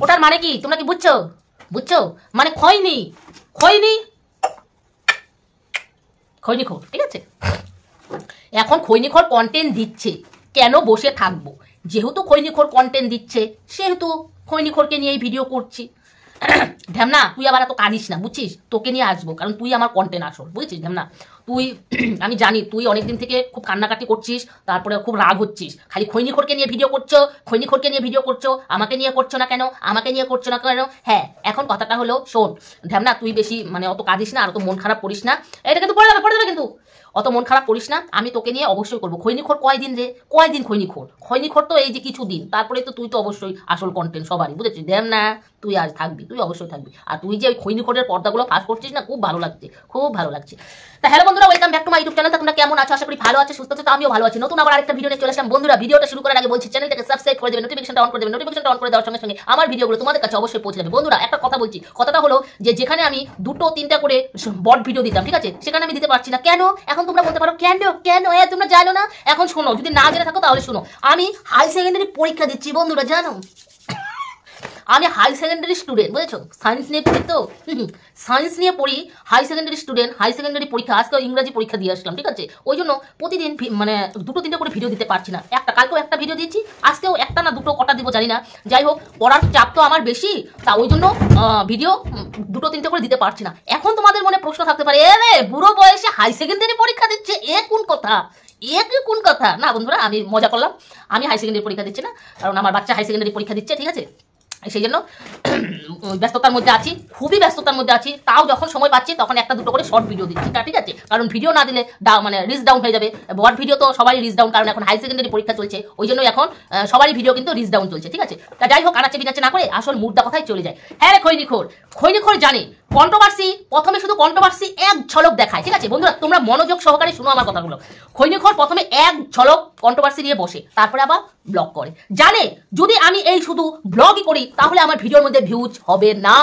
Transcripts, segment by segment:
ওটার মানে কি তোমরা কি বুঝছো? বুঝছো মানে খয়নি খয়নি খৈনিখোর, ঠিক আছে? এখন খৈনিখোর কন্টেন্ট দিচ্ছে, কেন বসে থাকবো? যেহেতু খৈনিখোর কন্টেন্ট দিচ্ছে সেহেতু খৈনিখোরকে নিয়েই ভিডিও করছি। ঢ্যামনা তুই আবার এত কাঁদিস না, বুঝছিস? তোকে নিয়ে আসবো, কারণ তুই আমার কন্টেন্ট আসল, বুঝছিস ঢ্যামনা? তুই আমি জানি তুই অনেকদিন থেকে খুব কান্নাকাটি করছিস, তারপরে খুব রাগ হচ্ছিস, খালি খৈনিখোরকে নিয়ে ভিডিও করছো, খৈনিখোরকে নিয়ে ভিডিও করছো, আমাকে নিয়ে করছো না কেন, আমাকে নিয়ে করছো না কেন? হ্যাঁ, এখন কথাটা হলো শোন ঢ্যামনা, তুই বেশি মানে অত কাঁদিস না আর অত মন খারাপ করিস না। এটা কিন্তু পড়ে যাবে কিন্তু। অত মন খারাপ করিস না, আমি তোকে নিয়ে অবশ্যই করবো। খৈনিখোর কয়দিন রে, কয়দিন খৈনিখোর? খৈনিখোর তো এই যে কিছুদিন, তারপরে তো তুই তো অবশ্যই আসল কন্টেন্ট সবারই, বুঝেছিস? দেখ না, তুই আজ থাকবি, তুই অবশ্যই থাকবি। আর তুই যে ওই খৈনিখোরের পর্দাগুলো ফাঁস করছিস না, খুব ভালো লাগছে, খুব ভালো লাগছে। তা হ্যালো বন্ধুরা, welcome back to my YouTube channel. তোমরা কেমন আছো? আশা করি ভালো আছো, সুস্থ আছো। তো আমিও ভালো আছি। নতুন আবার আরেকটা ভিডিও নিয়ে চলে আসলাম। বন্ধুরা, ভিডিওটা শুরু করার আগে বলছি চ্যানেলটাকে সাবস্ক্রাইব করে দেবেন, নোটিফিকেশনটা অন করে দেবেন। নোটিফিকেশনটা অন করে দেওয়ার সঙ্গে সঙ্গে আমার ভিডিওগুলো তোমাদের কাছে অবশ্যই পৌঁছে যাবে। বন্ধুরা, একটা কথা বলছি, কথাটা হলো যে যেখানে আমি 2-3টা করে বট ভিডিও দিতাম, ঠিক আছে, সেখানে আমি দিতে পারছি না কেন? এখন তোমরা বলতে পারো কেন কেন, তোমরা জানো না? এখন শোনো, যদি না জেনে থাকো তাহলে শোনো। আমি হাই সেকেন্ডারি পরীক্ষা দিচ্ছি বন্ধুরা, জানো? আমি হাই সেকেন্ডারি স্টুডেন্ট, বুঝেছো? সায়েন্স নিয়ে পড়ি তো, সায়েন্স নিয়ে পড়ি, high secondary student. High secondary পরীক্ষা, আজকেও ইংরাজি পরীক্ষা দিয়ে আসলাম, ঠিক আছে? ওই জন্য প্রতিদিন মানে 2-3টা করে ভিডিও দিতে পারছি না। কালকেও একটা ভিডিও দিয়েছি, আজকেও একটা না দুটো, কটা দিব জানি না। যাই হোক, পড়ার চাপ তো আমার বেশি, তা ওই জন্য ভিডিও 2-3টে করে দিতে পারছি না। এখন তোমাদের মনে প্রশ্ন থাকতে পারে, এ রে বুড়ো বয়সে হাই সেকেন্ডারি পরীক্ষা দিচ্ছে, এ কোন কথা? কোন কথা? না বন্ধুরা, আমি মজা করলাম। আমি হাই সেকেন্ডারি পরীক্ষা দিচ্ছি না, কারণ আমার বাচ্চা হাই সেকেন্ডারি পরীক্ষা দিচ্ছে, ঠিক আছে? সেই জন্য ব্যস্ততার মধ্যে আছি, খুবই ব্যস্ততার মধ্যে আছি। তাও যখন সময় পাচ্ছি তখন 1-2 করে শর্ট ভিডিও দিচ্ছি, ঠিক আছে? কারণ ভিডিও না দিলে মানে রিচ ডাউন হয়ে যাবে। বড় ভিডিও তো সবারই রিচ ডাউন, কারণ এখন হাই সেকেন্ডারি পরীক্ষা চলছে, ওই জন্য এখন সবারই ভিডিও কিন্তু রিচ ডাউন চলছে, ঠিক আছে? তা যাই হোক, আনাচে বিনাচে না করে আসল মুদ্রা কথাই চলে যায়। হ্যাঁ রে খৈনিখোর, খৈনিখোর জানে কন্ট্রোভার্সি, প্রথমে শুধু কন্ট্রোভার্সি এক ঝলক দেখায়, ঠিক আছে বন্ধুরা? তোমরা মনোযোগ সহকারে শুনো আমার কথাগুলো। খৈনিখোর প্রথমে এক ঝলক কন্ট্রোভার্সি নিয়ে বসে, তারপরে আবার ব্লগ করে। জানে যদি আমি এই শুধু ব্লগই করি তাহলে আমার ভিডিওর মধ্যে ভিউজ হবে না,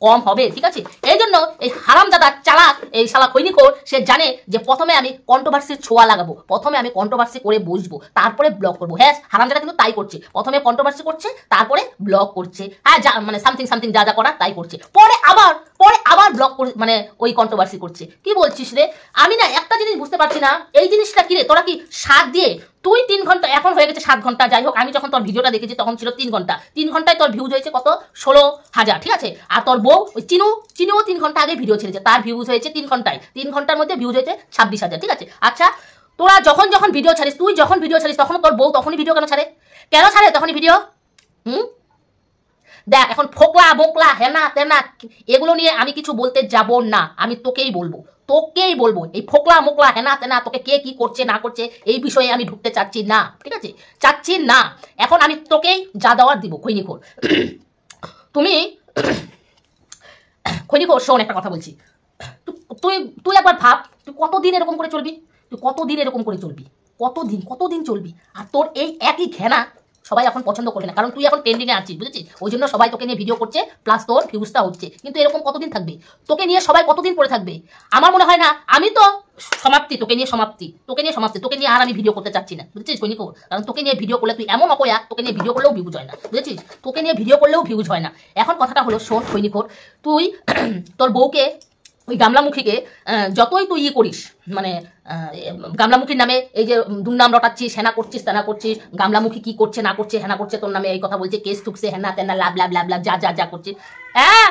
কম হবে, ঠিক আছে? এই জন্য এই হারামজাদা চালাক এই শালা খৈনিখোর, সে জানে যে প্রথমে আমি কন্ট্রোভার্সির ছোঁয়া লাগাবো, প্রথমে আমি কন্ট্রোভার্সি করে বসবো, তারপরে ব্লগ করবো। হ্যাঁ, হারামজাদা কিন্তু তাই করছে, প্রথমে কন্ট্রোভার্সি করছে, তারপরে ব্লগ করছে। হ্যাঁ, মানে সামথিং যা যা করা তাই করছে, পরে আবার ব্লগ মানে ওই কন্ট্রোভার্সি করছে। কি বলছিস রে? আমি না একটা জিনিস বুঝতে পারছি না, এই জিনিসটা কি রে? তোরা কি 7 দিয়ে, তুই 3 ঘন্টা, এখন হয়ে গেছে 7 ঘন্টা। যাই হোক, আমি যখন তোর ভিডিওটা দেখেছি তখন ছিল 3 ঘন্টা। 3 ঘন্টায় তোর ভিউজ হয়েছে কত? 16,000, ঠিক আছে? আর তোর বউ ওই চিনুও 3 ঘন্টা আগে ভিডিও ছেড়েছে, তার ভিউজ হয়েছে 3 ঘন্টায়, 3 ঘন্টার মধ্যে ভিউজ হয়েছে 26,000, ঠিক আছে? আচ্ছা, তোরা যখন ভিডিও ছাড়িস, তুই যখন ভিডিও ছাড়িস তখন তোর বউ তখনই ভিডিও কেন ছাড়ে তখনই ভিডিও? দেখ, এখন ফোকলা বোকলা হেনা তেনা এগুলো নিয়ে আমি কিছু বলতে যাব না, আমি তোকেই বলবো এই ফোকলা মোকলা হেনা তেনা তোকে কে কি করছে না করছে এই বিষয়ে আমি ঢুকতে চাচ্ছি না, ঠিক আছে? চাচ্ছি না। এখন আমি তোকেই যা দেওয়ার দিব। খৈনিখোর, তুমি খৈনিখোর শোন, একটা কথা বলছি। তুই একবার ভাব, তুই কতদিন এরকম করে চলবি? কতদিন চলবি? আর তোর এই একই ঘেনা সবাই এখন পছন্দ করবে না, কারণ তুই এখন ট্রেন্ডিংয়ে আছিস, বুঝেছিস? ওই জন্য সবাই তোকে নিয়ে ভিডিও করছে, প্লাস তোর ভিউজটা হচ্ছে। কিন্তু এরকম কতদিন থাকবে? তোকে নিয়ে সবাই কতদিন পরে থাকবে? আমার মনে হয় না, আমি তো সমাপ্তি, তোকে নিয়ে আর আমি ভিডিও করতে চাচ্ছি না, বুঝেছিস খৈনিখোর? কারণ তোকে নিয়ে ভিডিও করলে তুই এমন অপয়া, তোকে নিয়ে ভিডিও করলেও ভিউজ হয় না, বুঝেছিস? তোকে নিয়ে ভিডিও করলেও ভিউজ হয় না। এখন কথাটা হলো শোন খৈনিখোর, তুই তোর বউকে, ওই গামলামুখীকে যতই তুই করিস, মানে গামলামুখীর নামে এই যে দুর্নাম রটাচ্ছিস, হেনা করছিস তেনা করছিস, গামলামুখী কি করছে না করছে, হেনা করছে তোর নামে এই কথা বলছে, কেস ঠুকছে, হেনা তেনা লাভ যা করছিস। হ্যাঁ,